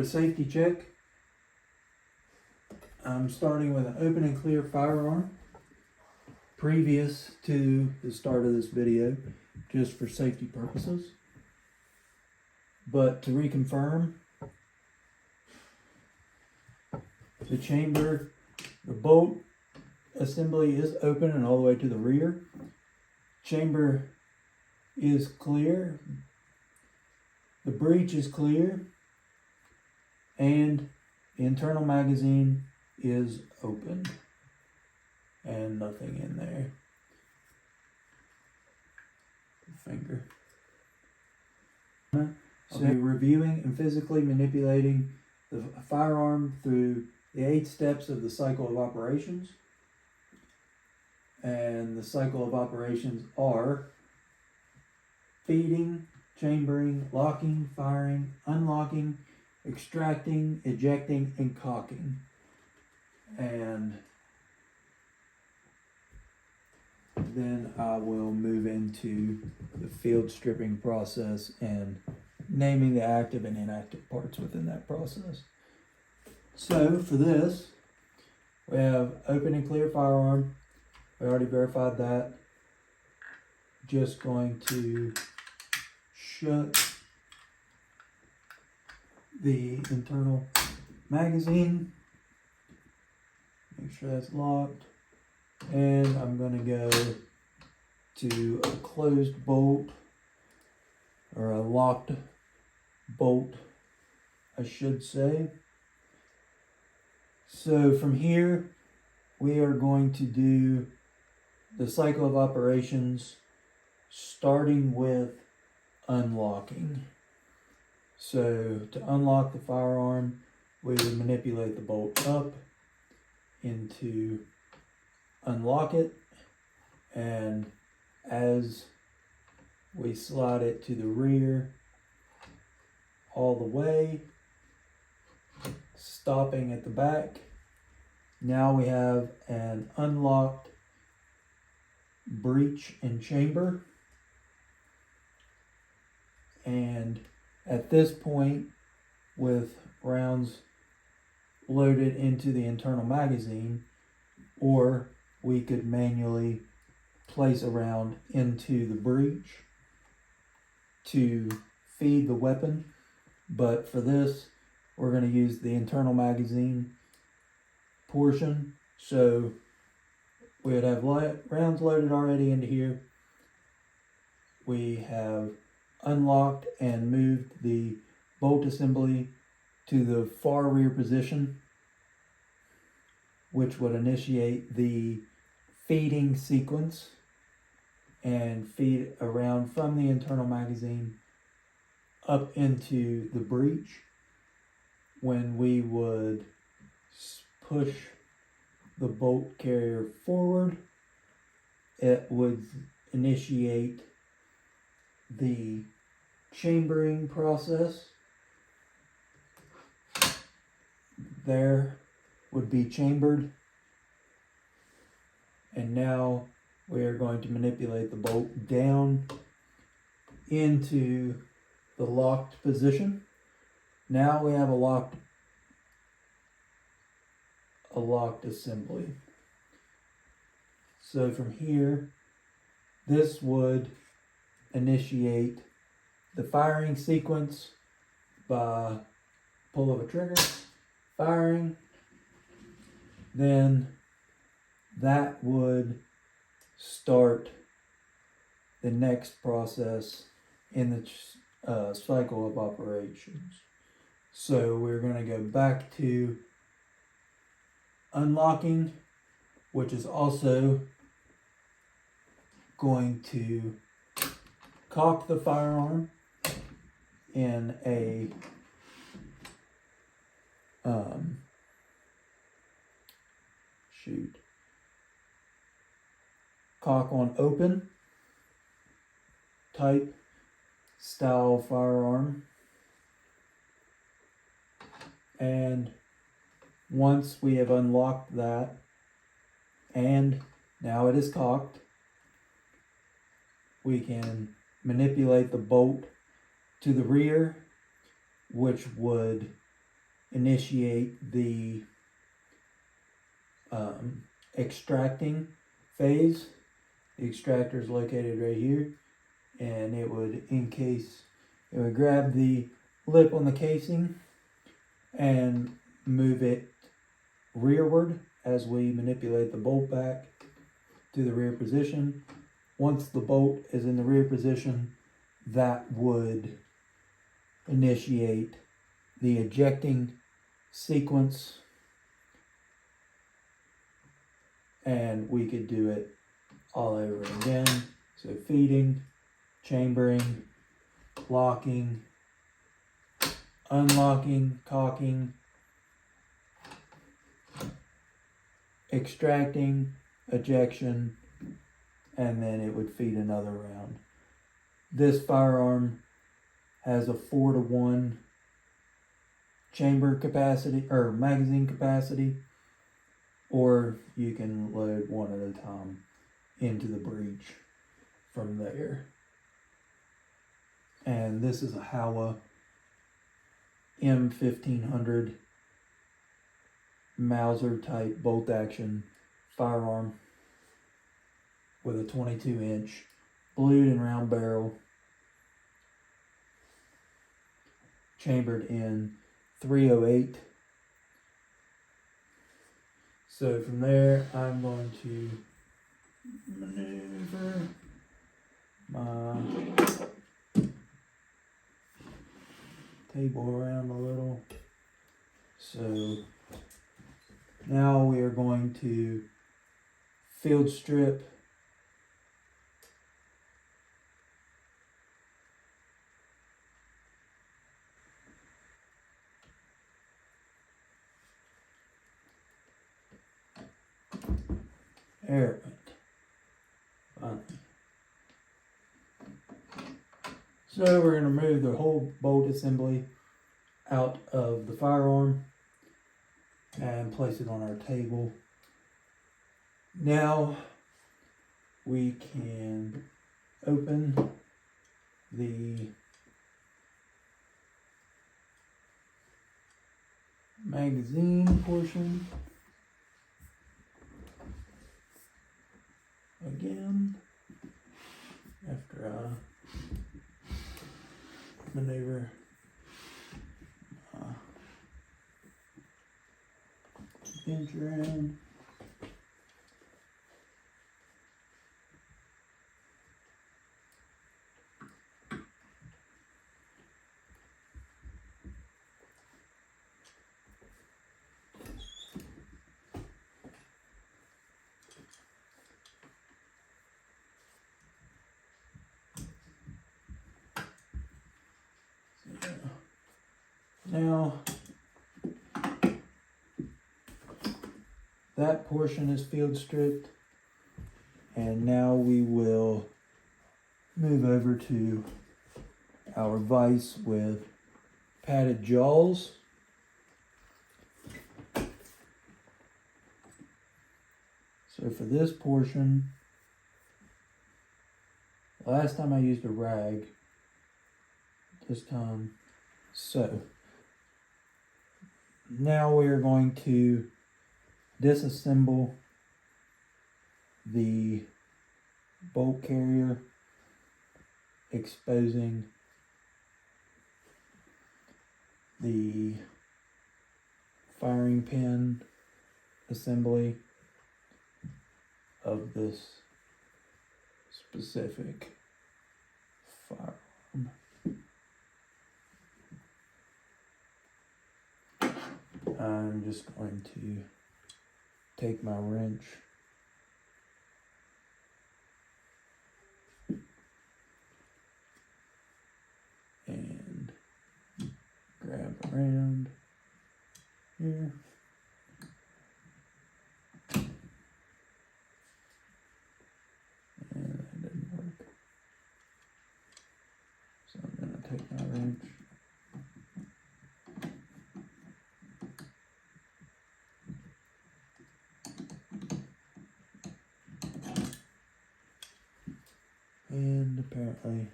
a safety check. I'm starting with an open and clear firearm previous to the start of this video, just for safety purposes. But to reconfirm, the chamber, the bolt assembly is open and all the way to the rear. Chamber is clear. The breech is clear. And the internal magazine is open. And nothing in there. Finger. So reviewing and physically manipulating the firearm through the 8 steps of the cycle of operations. And the cycle of operations are feeding, chambering, locking, firing, unlocking, extracting, ejecting, and cocking. And then I will move into the field stripping process and naming the active and inactive parts within that process. So for this, we have open and clear firearm. We already verified that. Just going to shut the internal magazine. Make sure that's locked. And I'm going to go to a closed bolt, or a locked bolt, I should say. So from here, we are going to do the cycle of operations starting with unlocking. So to unlock the firearm, we would manipulate the bolt up into unlock it, and as we slide it to the rear all the way, stopping at the back, now we have an unlocked breech and chamber. And at this point, with rounds loaded into the internal magazine, or we could manually place a round into the breech to feed the weapon. But for this, we're going to use the internal magazine portion. So we would have rounds loaded already into here. We have unlocked and moved the bolt assembly to the far rear position, which would initiate the feeding sequence and feed a round from the internal magazine up into the breech. When we would push the bolt carrier forward, it would initiate the chambering process. There would be chambered, and now we are going to manipulate the bolt down into the locked position. Now we have a locked assembly. So from here, this would initiate the firing sequence by pull of a trigger, firing. Then that would start the next process in the cycle of operations. So we're going to go back to unlocking, which is also going to cock the firearm in a cock on open type style firearm. And once we have unlocked that, and now it is cocked, we can manipulate the bolt to the rear, which would initiate the extracting phase. The extractor is located right here, and it would grab the lip on the casing and move it rearward as we manipulate the bolt back to the rear position. Once the bolt is in the rear position, that would initiate the ejecting sequence, and we could do it all over again. So feeding, chambering, locking, unlocking, cocking, extracting, ejection, and then it would feed another round. This firearm has a 4-to-1 chamber capacity or magazine capacity, or you can load one at a time into the breech from there. And this is a Howa M1500 Mauser type bolt action firearm with a 22-inch blued and round barrel, chambered in 308. So from there, I'm going to maneuver my table around a little. So now we are going to field strip There it went. So we're going to move the whole bolt assembly out of the firearm and place it on our table. Now we can open the magazine portion again after I maneuver bench around. Now, that portion is field stripped, and now we will move over to our vise with padded jaws. So for this portion, last time I used a rag, this time, so now we are going to disassemble the bolt carrier, exposing the firing pin assembly of this specific firearm. I'm just going to take my wrench and grab around here. And that didn't work. So I'm going to take my wrench and apparently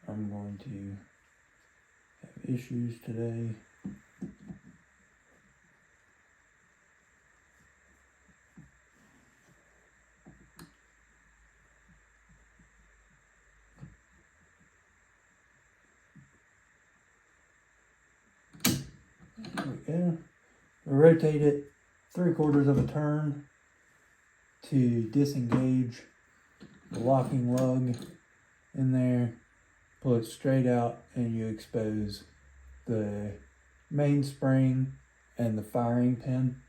I'm going to have issues today. There we go. Rotate it 3/4 of a turn to disengage the locking lug in there. Pull it straight out and you expose the mainspring and the firing pin.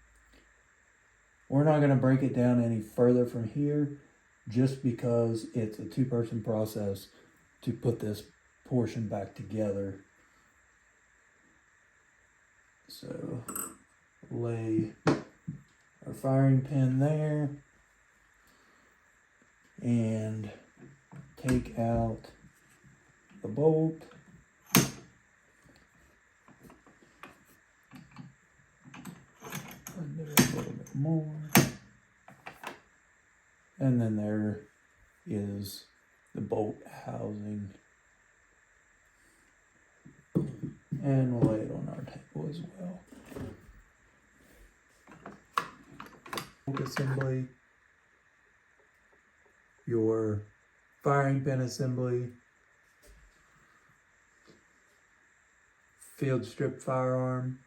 We're not going to break it down any further from here just because it's a 2-person process to put this portion back together. So lay our firing pin there and take out the bolt. Undo it a little bit more. And then there is the bolt housing. And we'll lay it on our table as well. Bolt assembly, your firing pin assembly, field strip firearm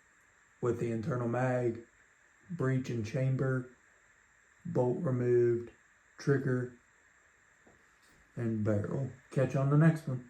with the internal mag, breech and chamber, bolt removed, trigger, and barrel. Catch you on the next one.